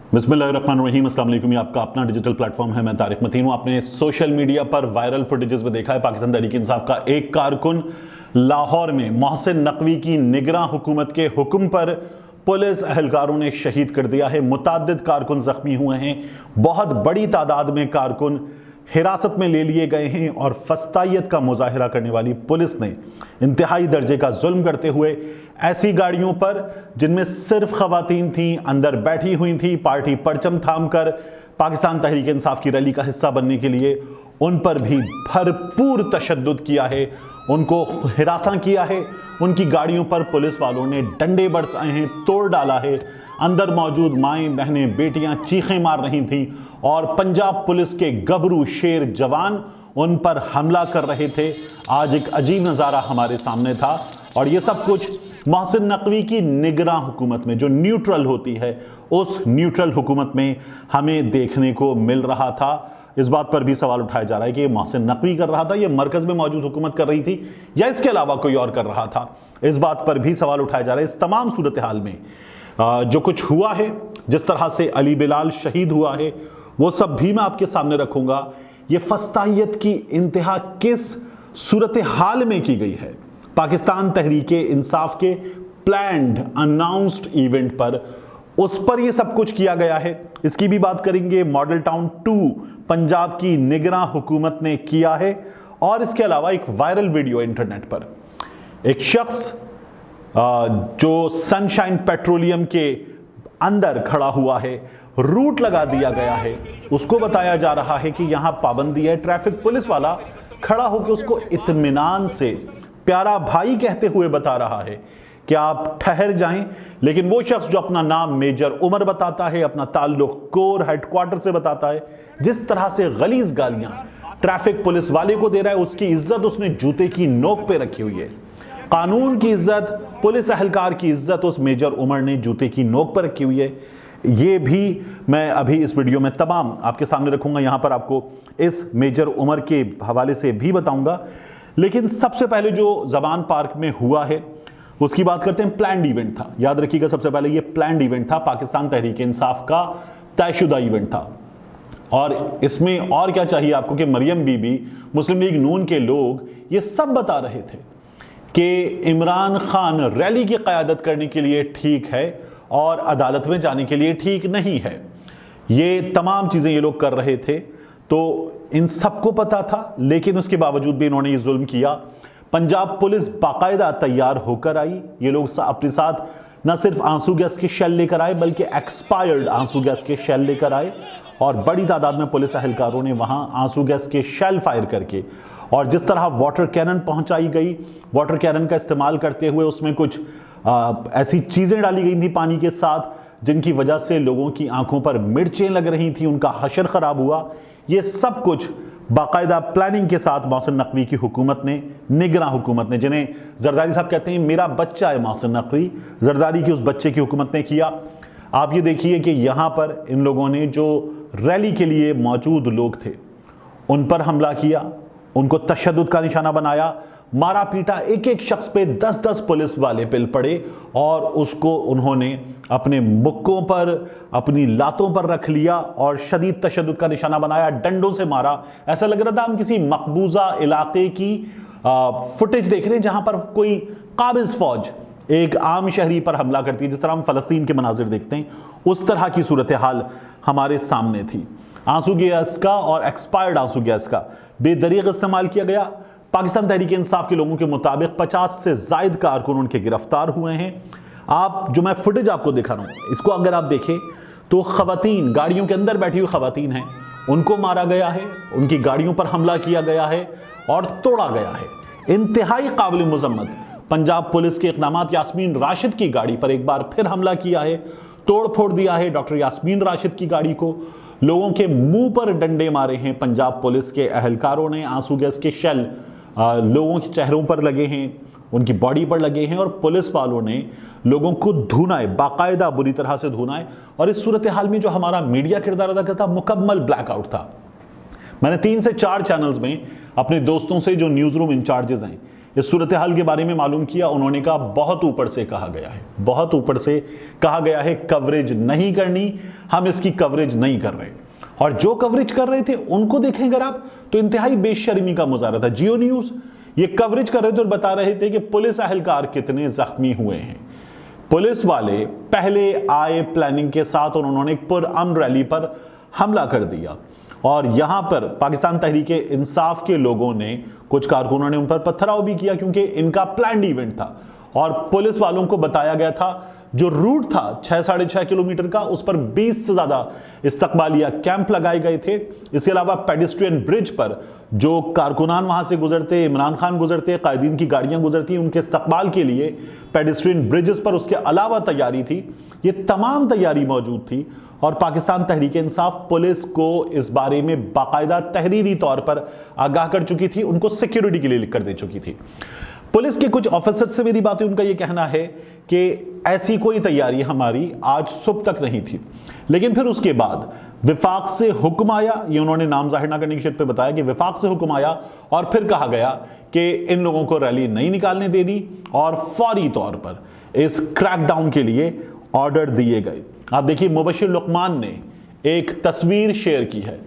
बिस्मिल्लाहिर्रहमानिर्रहीम, अस्सलाम वालेकुम। ये आपका अपना डिजिटल प्लेटफॉर्म है। मैं तारिक मतीन हूँ। आपने सोशल मीडिया पर वायरल फुटेजेस में देखा है पाकिस्तान तहरीक इंसाफ का एक कारकुन लाहौर में मोहसिन नकवी की निगरां हुकूमत के हुक्म पर पुलिस अहलकारों ने शहीद कर दिया है। मुताद्दिद कारकुन जख्मी हुए हैं। बहुत बड़ी तादाद में कारकुन हिरासत में ले लिए गए हैं और फस्तायत का मुजाहिरा करने वाली पुलिस ने इंतहाई दर्जे का जुल्म करते हुए ऐसी गाड़ियों पर जिनमें सिर्फ खवातीन थीं, अंदर बैठी हुई थी, पार्टी परचम थाम कर पाकिस्तान तहरीक इंसाफ की रैली का हिस्सा बनने के लिए, उन पर भी भरपूर तशद्दुद किया है, उनको हिरासा किया है। उनकी गाड़ियों पर पुलिस वालों ने डंडे बरसाए हैं, तोड़ डाला है। अंदर मौजूद माएँ बहनें बेटियां चीखें मार रही थीं और पंजाब पुलिस के गबरू शेर जवान उन पर हमला कर रहे थे। आज एक अजीब नज़ारा हमारे सामने था और ये सब कुछ मोहसिन नकवी की निगरां हुकूमत में, जो न्यूट्रल होती है, उस न्यूट्रल हुकूमत में हमें देखने को मिल रहा था। इस बात पर भी सवाल उठाया जा रहा है कि ये मोहसिन नकवी कर रहा था, ये मरकज में मौजूद हुकूमत कर रही थी, या इसके अलावा कोई और कर रहा था। इस बात पर भी सवाल उठाया जा रहा है। इस तमाम सूरत हाल में जो कुछ हुआ है, जिस तरह से अली बिलाल शहीद हुआ है, वो सब भी मैं आपके सामने रखूंगा। ये फस्तायत की इंतहा किस सूरत हाल में की गई है पाकिस्तान तहरीक इंसाफ के प्लान्ड अनाउंस्ड इवेंट पर, उस पर यह सब कुछ किया गया है, इसकी भी बात करेंगे। मॉडल टाउन 2 पंजाब की निगरां हुकूमत ने किया है। और इसके अलावा एक वायरल वीडियो इंटरनेट पर, एक शख्स जो सनशाइन पेट्रोलियम के अंदर खड़ा हुआ है, रूट लगा दिया गया है, उसको बताया जा रहा है कि यहां पाबंदी है। ट्रैफिक पुलिस वाला खड़ा होकर उसको इत्मीनान से प्यारा भाई कहते हुए बता रहा है कि आप ठहर जाएं। लेकिन वो शख्स जो अपना नाम मेजर उमर बताता है, अपना ताल्लुक कोर हेडक्वार्टर से बताता है, जिस तरह से गलीज गालियां ट्रैफिक पुलिस वाले को दे रहा है, उसकी इज्जत उसने जूते की नोक पे रखी हुई है। कानून की इज्जत, पुलिस अहलकार की इज्जत उस मेजर उमर ने जूते की नोक पर रखी हुई है। ये भी मैं अभी इस वीडियो में तमाम आपके सामने रखूंगा। यहां पर आपको इस मेजर उमर के हवाले से भी बताऊंगा। लेकिन सबसे पहले जो जबान पार्क में हुआ है उसकी बात करते हैं। प्लान्ड इवेंट था, याद रखिएगा, सबसे पहले ये प्लान्ड इवेंट था, पाकिस्तान तहरीक इंसाफ का तयशुदा इवेंट था। और इसमें और क्या चाहिए आपको कि मरियम बीबी, मुस्लिम लीग नून के लोग ये सब बता रहे थे कि इमरान खान रैली की क़यादत करने के लिए ठीक है और अदालत में जाने के लिए ठीक नहीं है। ये तमाम चीज़ें ये लोग कर रहे थे, तो इन सबको पता था, लेकिन उसके बावजूद भी इन्होंने ये जुल्म किया। पंजाब पुलिस बाकायदा तैयार होकर आई। ये लोग अपने साथ न सिर्फ आंसू गैस के शेल लेकर आए, बल्कि एक्सपायर्ड आंसू गैस के शेल लेकर आए और बड़ी तादाद में पुलिस अहलकारों ने वहां आंसू गैस के शेल फायर करके, और जिस तरह वाटर कैनन पहुंचाई गई, वाटर कैनन का इस्तेमाल करते हुए उसमें कुछ ऐसी चीज़ें डाली गई थी पानी के साथ जिनकी वजह से लोगों की आंखों पर मिर्चें लग रही थी, उनका हशर ख़राब हुआ। ये सब कुछ बाकायदा प्लानिंग के साथ मोहसिन नकवी की हुकूमत ने, निगरां हुकूमत ने, जिन्हें जरदारी साहब कहते हैं मेरा बच्चा है मोहसिन नकवी, जरदारी की उस बच्चे की हुकूमत ने किया। आप ये देखिए कि यहाँ पर इन लोगों ने जो रैली के लिए मौजूद लोग थे उन पर हमला किया, उनको तशद्दुद का निशाना बनाया, मारा पीटा। एक एक शख्स पे 10-10 पुलिस वाले पिल पड़े और उसको उन्होंने अपने मुक्कों पर, अपनी लातों पर रख लिया और शदीद तशद्दुद का निशाना बनाया, डंडों से मारा। ऐसा लग रहा था हम किसी मकबूजा इलाके की फुटेज देख रहे हैं जहां पर कोई काबिज फौज एक आम शहरी पर हमला करती है, जिस तरह हम फलस्तीन के मनाजिर देखते हैं, उस तरह की सूरत हाल हमारे सामने थी। आंसू गैस का और एक्सपायर्ड आंसू गैस का बेदरीग इस्तेमाल किया गया। पाकिस्तान तहरीक इंसाफ के लोगों के मुताबिक 50 से जायद कारकुन उनके गिरफ्तार हुए हैं। आप जो मैं फुटेज आपको दिखा रहा हूं, इसको अगर आप देखें तो खवातीन, गाड़ियों के अंदर बैठी हुई खवातीन हैं, उनको मारा गया है, उनकी गाड़ियों पर हमला किया गया है और तोड़ा गया है। इंतहाई काबिल मुजम्मत पंजाब पुलिस के इक़दामात। यास्मीन राशिद की गाड़ी पर एक बार फिर हमला किया है, तोड़ फोड़ दिया है डॉक्टर यास्मीन राशिद की गाड़ी को। लोगों के मुंह पर डंडे मारे हैं पंजाब पुलिस के अहलकारों ने। आंसू गैस के शेल लोगों के चेहरों पर लगे हैं, उनकी बॉडी पर लगे हैं, और पुलिस वालों ने लोगों को धुना है, बाकायदा बुरी तरह से धुना है। और इस सूरत हाल में जो हमारा मीडिया किरदार अदा करता, मुकम्मल ब्लैकआउट था। मैंने 3 से 4 चैनल्स में अपने दोस्तों से जो न्यूज़ रूम इंचार्जेस हैं इस सूरत हाल के बारे में मालूम किया। उन्होंने कहा बहुत ऊपर से कहा गया है, बहुत ऊपर से कहा गया है, कवरेज नहीं करनी, हम इसकी कवरेज नहीं कर रहे। और जो कवरेज कर रहे थे उनको देखें अगर आप, तो इंतहाई बेशर्मी का मुजाहरा था। जियो न्यूज ये कवरेज कर रहे थे और बता रहे थे कि पुलिस अहलकार कितने जख्मी हुए हैं। पुलिस वाले पहले आए प्लानिंग के साथ और उन्होंने एक पुरअमन रैली पर हमला कर दिया और यहां पर पाकिस्तान तहरीक इंसाफ के लोगों ने, कुछ कारकुनों ने उन पर पथराव भी किया क्योंकि इनका प्लान्ड इवेंट था। और पुलिस वालों को बताया गया था जो रूट था 6-6.5 किलोमीटर का, उस पर 20 से ज्यादा इस्तकबालिया कैंप लगाए गए थे। इसके अलावा पेडिस्ट्रियन ब्रिज पर जो कारकुनान वहां से गुजरते, इमरान खान गुजरते, कायदीन की गाड़ियां गुजरती, उनके इस्तकबाल के लिए पेडिस्ट्रियन ब्रिजेस पर उसके अलावा तैयारी थी। ये तमाम तैयारी मौजूद थी और पाकिस्तान तहरीक इंसाफ पुलिस को इस बारे में बाकायदा तहरीरी तौर पर आगाह कर चुकी थी, उनको सिक्योरिटी के लिए लिख कर दे चुकी थी। पुलिस के कुछ ऑफिसर से मेरी बात हुई, उनका यह कहना है कि ऐसी कोई तैयारी हमारी आज सुबह तक नहीं थी। लेकिन फिर उसके बाद विफाक से हुक्म आया, ये उन्होंने नाम जाहिर ना करने की शर्त पे बताया कि विफाक से हुक्म आया और फिर कहा गया कि इन लोगों को रैली नहीं निकालने देनी और फौरी तौर पर इस क्रैकडाउन के लिए ऑर्डर दिए गए। आप देखिए मुबशिर लुकमान ने एक तस्वीर शेयर की है,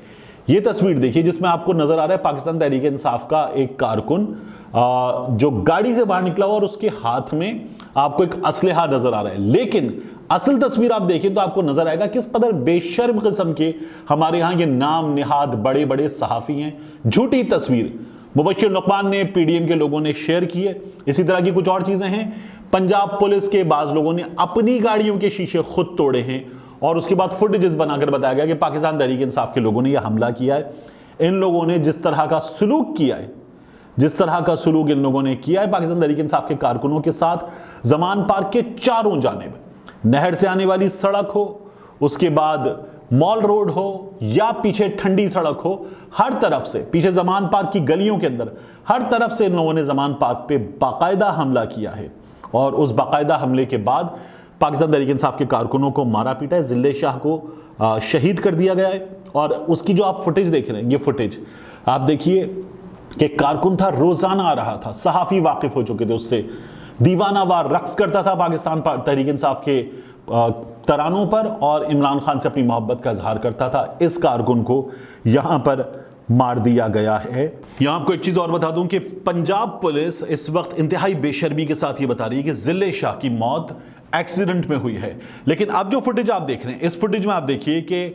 ये तस्वीर देखिए जिसमें आपको नजर आ रहा है पाकिस्तान तहरीक इंसाफ का एक कारकुन जो गाड़ी से बाहर निकला हुआ और उसके हाथ में आपको एक असलहा नजर आ रहा है। लेकिन असल तस्वीर आप देखें तो आपको नजर आएगा किस कदर बेशर्म किस्म के हमारे यहां ये नाम निहाद बड़े बड़े सहाफी हैं। झूठी तस्वीर मुबशिर लुकमान ने, पीडीएम के लोगों ने शेयर की है। इसी तरह की कुछ और चीजें हैं। पंजाब पुलिस के बाज लोगों ने अपनी गाड़ियों के शीशे खुद तोड़े हैं और उसके बाद फुटेजेस बनाकर बताया गया कि पाकिस्तान तहरीक इंसाफ के लोगों ने यह हमला किया है। इन लोगों ने जिस तरह का सलूक किया है, जिस तरह का सलूक इन लोगों ने किया है पाकिस्तान तहरीक इंसाफ के कारकुनों के साथ, जमान पार्क के चारों जानिब, नहर से आने वाली सड़क हो, उसके बाद मॉल रोड हो या पीछे ठंडी सड़क हो, हर तरफ से, पीछे जमान पार्क की गलियों के अंदर हर तरफ से इन लोगों ने जमान पार्क पे बाकायदा हमला किया है। और उस बाकायदा हमले के बाद पाकिस्तान तहरीक इंसाफ के कारकुनों को मारा पीटा है, जिले शाह को शहीद कर दिया गया है। और उसकी जो आप फुटेज देख रहे हैं, ये फुटेज आप देखिए कि कारकुन था, रोजाना आ रहा था, सहाफी वाकिफ हो चुके थे उससे, दीवानावार रक्स करता था पाकिस्तान तहरीक इंसाफ के तरानों पर और इमरान खान से अपनी मोहब्बत का इजहार करता था। इस कारकुन को यहां पर मार दिया गया है। यहां आपको एक चीज और बता दूं कि पंजाब पुलिस इस वक्त इंतहाई बेशर्मी के साथ ये बता रही है कि जिले शाह की मौत एक्सीडेंट में हुई है। लेकिन अब जो फुटेज आप देख रहे हैं, इस फुटेज में आप देखिए कि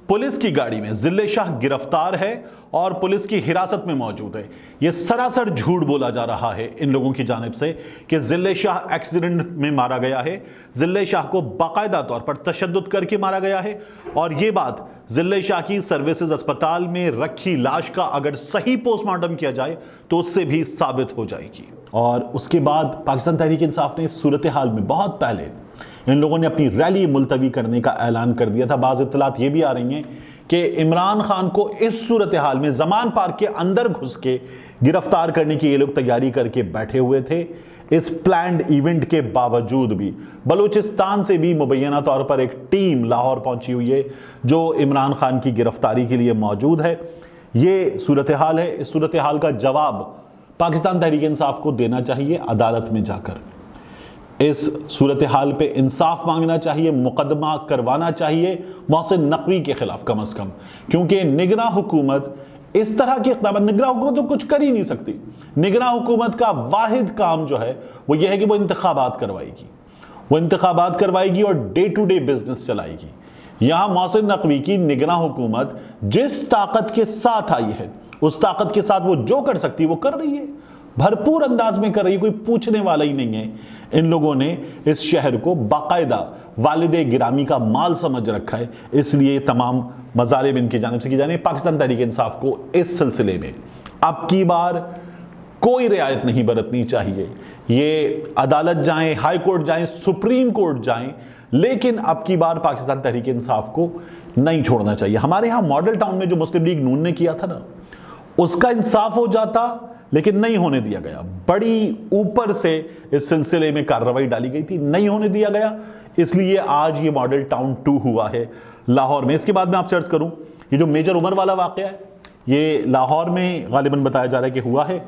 पुलिस की गाड़ी में जिले शाह गिरफ्तार है और पुलिस की हिरासत में मौजूद है। यह सरासर झूठ बोला जा रहा है इन लोगों की जानिब से कि जिले शाह एक्सीडेंट में मारा गया है। जिले शाह को बाकायदा तौर पर तशद्दुद करके मारा गया है और यह बात जिले शाह की सर्विसेज अस्पताल में रखी लाश का अगर सही पोस्टमार्टम किया जाए तो उससे भी साबित हो जाएगी। और उसके बाद पाकिस्तान तहरीक इंसाफ ने इस सूरत हाल में बहुत पहले इन लोगों ने अपनी रैली मुलतवी करने का ऐलान कर दिया था। बाज़ इत्तलात ये भी आ रही हैं कि इमरान खान को इस सूरत हाल में जमान पार्क के अंदर घुस के गिरफ्तार करने की ये लोग तैयारी करके बैठे हुए थे। इस प्लान्ड इवेंट के बावजूद भी बलूचिस्तान से भी मुबैना तौर पर एक टीम लाहौर पहुंची हुई है जो इमरान खान की गिरफ्तारी के लिए मौजूद है। ये सूरत हाल है। इस सूरत हाल का जवाब पाकिस्तान तहरीक इंसाफ को देना चाहिए, अदालत में जाकर इस सूरत हाल पे इंसाफ मांगना चाहिए, मुकदमा करवाना चाहिए मोहसिन नकवी के खिलाफ कम अज कम, क्योंकि निगरां हुकूमत इस तरह की इक़दाम, निगरां हुकूमत तो कुछ कर ही नहीं सकती। निगरां हुकूमत का वाहिद काम जो है वो ये है कि वो इंतखाबात करवाएगी, वो इंतखाबात करवाएगी और डे टू डे बिजनेस चलाएगी। यहां मोहसिन नकवी की निगरां हुकूमत जिस ताकत के साथ आई है उस ताकत के साथ वो जो कर सकती है वो कर रही है, भरपूर अंदाज में कर रही है, कोई पूछने वाला ही नहीं है। इन लोगों ने इस शहर को बाकायदा वालिदे गिरामी का माल समझ रखा है, इसलिए तमाम मजालिम इनकी जानिब से की जा रही है। पाकिस्तान तहरीक इंसाफ को इस सिलसिले में अब की बार कोई रियायत नहीं बरतनी चाहिए। ये अदालत जाएं, हाई कोर्ट जाएं, सुप्रीम कोर्ट जाएं, लेकिन अब की बार पाकिस्तान तहरीक इंसाफ को नहीं छोड़ना चाहिए। हमारे यहां मॉडल टाउन में जो मुस्लिम लीग नून ने किया था ना, उसका इंसाफ हो जाता, लेकिन नहीं होने दिया गया। बड़ी ऊपर से इस सिलसिले में कार्रवाई डाली गई थी, नहीं होने दिया गया, इसलिए आज ये मॉडल टाउन 2 हुआ है लाहौर में। इसके बाद में आप सर्च करूं, ये जो मेजर उमर वाला वाकया है ये लाहौर में गालिबन बताया जा रहा है कि हुआ है।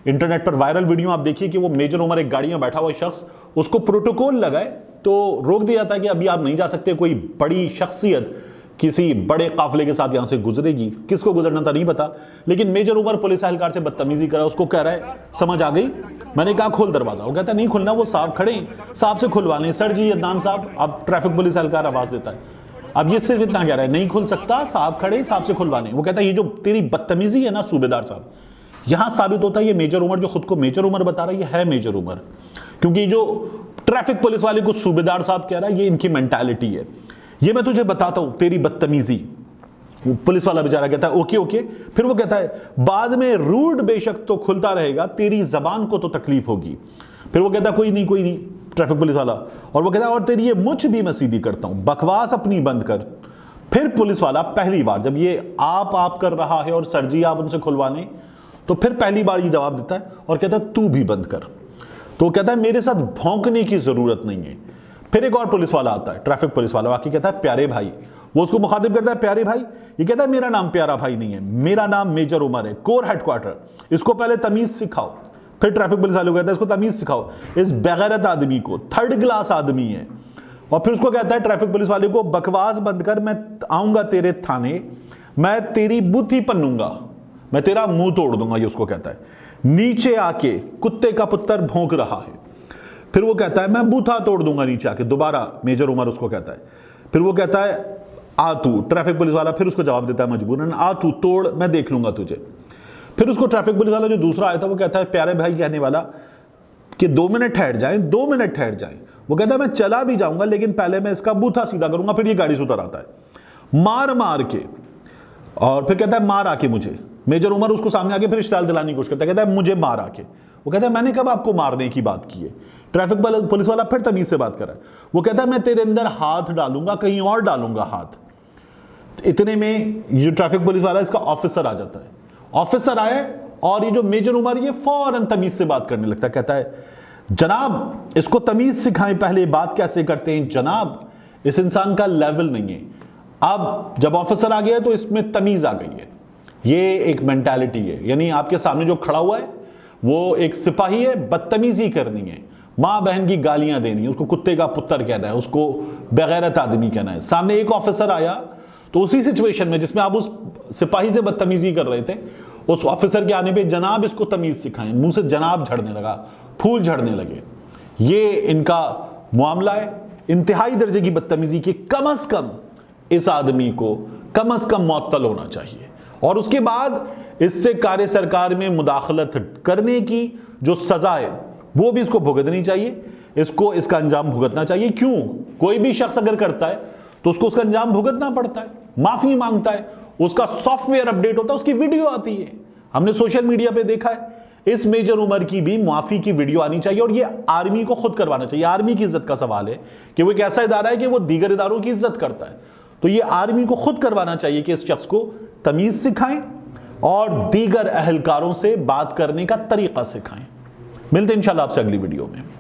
इंटरनेट पर वायरल वीडियो आप देखिए कि वो मेजर उमर एक गाड़ी में बैठा हुआ शख्स, उसको प्रोटोकॉल लगाए तो रोक दिया जाता है कि अभी आप नहीं जा सकते, कोई बड़ी शख्सियत किसी बड़े काफिले के साथ यहां से गुजरेगी, किसको गुजरना था नहीं पता, लेकिन मेजर उमर पुलिस एहलकार से बदतमीजी करा, उसको कह रहा है समझ आ गई, मैंने कहा खोल दरवाजा, वो कहता है नहीं खुलना, वो साहब खड़े हैं, साहब से खुलवा लें। सर जी अदनान साहब, अब ट्रैफिक पुलिस एहलकार आवाज देता है, अब ये सिर्फ इतना कह रहा है नहीं खुल सकता, साहब खड़े, साहब से खुलवा लें। वो कहता है ये जो तेरी बदतमीजी है ना सूबेदार साहब, यहां साबित होता है ये मेजर उमर जो खुद को मेजर उमर बता रहा है, ये है मेजर उमर, क्योंकि जो ट्रैफिक पुलिस वाले को सूबेदार साहब कह रहा है ये इनकी मेंटालिटी है। ये मैं तुझे बताता हूं तेरी बदतमीजी। पुलिस वाला बेचारा कहता है ओके ओके, फिर वो कहता है बाद में रूड बेशक तो खुलता रहेगा, तेरी जबान को तो तकलीफ होगी। फिर वो कहता है कोई नहीं ट्रैफिक पुलिस वाला, और वो कहता है और तेरी ये मुझ भी मैं सीधी करता हूं, बकवास अपनी बंद कर। फिर पुलिस वाला पहली बार जब ये आप कर रहा है और सर जी आप उनसे खुलवाने, तो फिर पहली बार ये जवाब देता है और कहता है तू भी बंद कर। तो कहता है मेरे साथ भौंकने की जरूरत नहीं है। फिर एक और पुलिस वाला आता है, ट्रैफिक पुलिस वाला, बाकी कहता है प्यारे भाई, वो उसको मुखातिब करता है प्यारे भाई, ये कहता है मेरा नाम प्यारा भाई नहीं है, मेरा नाम मेजर उमर है, कोर हेडक्वार्टर, इसको पहले तमीज सिखाओ। फिर ट्रैफिक पुलिस वाले को कहता है इसको तमीज सिखाओ, इस बेगैरत आदमी को, थर्ड क्लास आदमी है। और फिर उसको कहता है ट्रैफिक पुलिस वाले को बकवास बंद कर, मैं आऊंगा तेरे थाने, मैं तेरी बुद्धि पन्नूंगा, मैं तेरा मुंह तोड़ दूंगा, ये उसको कहता है। नीचे आके कुत्ते का पुत्र भौंक रहा है। फिर वो कहता है मैं बूथा तोड़ दूंगा नीचे आके, दोबारा मेजर उमर उसको कहता है। फिर वो कहता है आ तू, ट्रैफिक पुलिस वाला फिर उसको जवाब देता है मजबूरन, आ तू तोड़, मैं देख लूंगा तुझे। फिर उसको ट्रैफिक पुलिस वाला जो दूसरा आया था वो कहता है प्यारे भाई कहने वाला कि 2 मिनट ठहर जाएं, 2 मिनट ठहर जाएं। वो कहता है मैं चला भी जाऊंगा लेकिन पहले मैं इसका बूथा सीधा करूंगा। फिर ये गाड़ी से उतर आता है मार के, और फिर कहता है मार आके मुझे। मेजर उमर उसको सामने आके फिर इश्ताल दिलाने की कोशिश करता है, कहता है मुझे मार आके। वो कहता है मैंने कब आपको मारने की बात की है। ट्रैफिक पुलिस वाला फिर तमीज से बात कर रहा है, वो कहता है मैं तेरे अंदर हाथ डालूंगा, कहीं और डालूंगा हाथ। इतने में ये ट्रैफिक पुलिस वाला इसका ऑफिसर आ जाता है। ऑफिसर आए और ये जो मेजर उमर ये फौरन तमीज से बात करने लगता है, कहता है जनाब इसको तमीज सिखाएं, पहले बात कैसे करते हैं जनाब, इस इंसान का लेवल नहीं है। अब जब ऑफिसर आ गया तो इसमें तमीज आ गई है। ये एक मेंटालिटी है, यानी आपके सामने जो खड़ा हुआ है वो एक सिपाही है, बदतमीजी करनी है, मां बहन की गालियां देनी है, उसको कुत्ते का पुत्र कहना है, उसको बेगैरत आदमी कहना है। सामने एक ऑफिसर आया तो उसी सिचुएशन में जिसमें आप उस सिपाही से बदतमीजी कर रहे थे, उस ऑफिसर के आने पे जनाब इसको तमीज सिखाएं, मुंह से जनाब झड़ने लगा, फूल झड़ने लगे। ये इनका मामला है इंतहाई दर्जे की बदतमीजी की। कम से कम इस आदमी को कम से कम मुअत्तल होना चाहिए, और उसके बाद इससे कार्य सरकार में मुदाखलत करने की जो सजा है वो भी इसको भुगतनी चाहिए, इसको इसका अंजाम भुगतना चाहिए। क्यों, कोई भी शख्स अगर करता है तो उसको उसका अंजाम भुगतना पड़ता है, माफी मांगता है, उसका सॉफ्टवेयर अपडेट होता है, उसकी वीडियो आती है, हमने सोशल मीडिया पे देखा है। इस मेजर उमर की भी माफी की वीडियो आनी चाहिए, और ये आर्मी को खुद करवाना चाहिए। आर्मी की इज्जत का सवाल है कि वो एक ऐसा इदारा है कि वो दीगर इदारों की इज्जत करता है, तो ये आर्मी को खुद करवाना चाहिए कि इस शख्स को तमीज सिखाएं और दीगर अहलकारों से बात करने का तरीका सिखाएं। मिलते हैं इंशाल्लाह आपसे अगली वीडियो में।